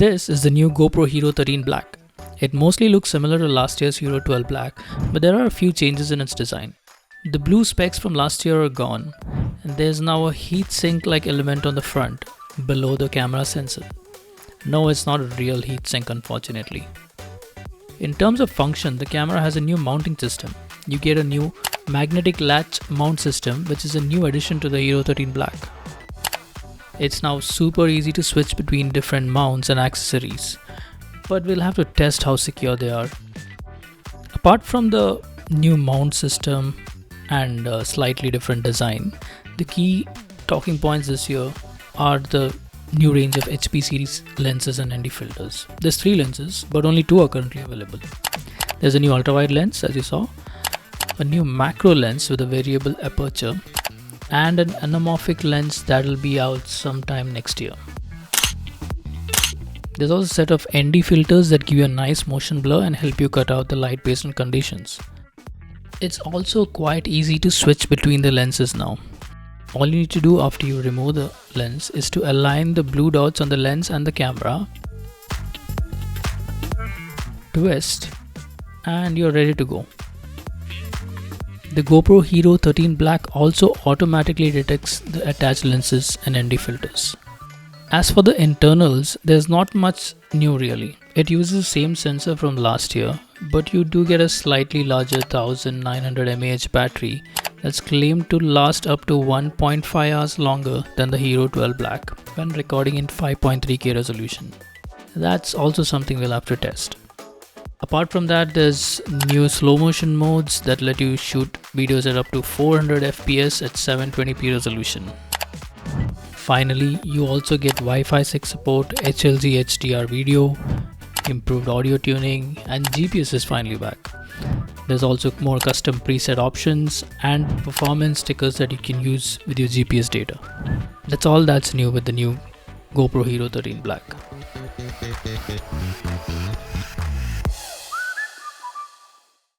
This is the new GoPro Hero 13 Black. It mostly looks similar to last year's Hero 12 Black, but there are a few changes in its design. The blue specks from last year are gone, and there's now a heatsink like element on the front, below the camera sensor. No, it's not a real heatsink, unfortunately. In terms of function, the camera has a new mounting system. You get a new magnetic latch mount system, which is a new addition to the Hero 13 Black. It's now super easy to switch between different mounts and accessories, but we'll have to test how secure they are. Apart from the new mount system and a slightly different design, the key talking points this year are the new range of HP series lenses and ND filters. There's 3 lenses, but only 2 are currently available. There's a new ultra-wide lens, as you saw, a new macro lens with a variable aperture, and an anamorphic lens that will be out sometime next year. There's also a set of ND filters that give you a nice motion blur and help you cut out the light based on conditions. It's also quite easy to switch between the lenses now. All you need to do after you remove the lens is to align the blue dots on the lens and the camera, twist, and you're ready to go. The GoPro Hero 13 Black also automatically detects the attached lenses and ND filters. As for the internals, there's not much new really. It uses the same sensor from last year, but you do get a slightly larger 1900 mAh battery that's claimed to last up to 1.5 hours longer than the Hero 12 Black when recording in 5.3K resolution. That's also something we'll have to test. Apart from that, there's new slow motion modes that let you shoot videos at up to 400 FPS at 720p resolution. Finally, you also get Wi-Fi 6 support, HLG HDR video, improved audio tuning, and GPS is finally back. There's also more custom preset options and performance stickers that you can use with your GPS data. That's all that's new with the new GoPro Hero 13 Black.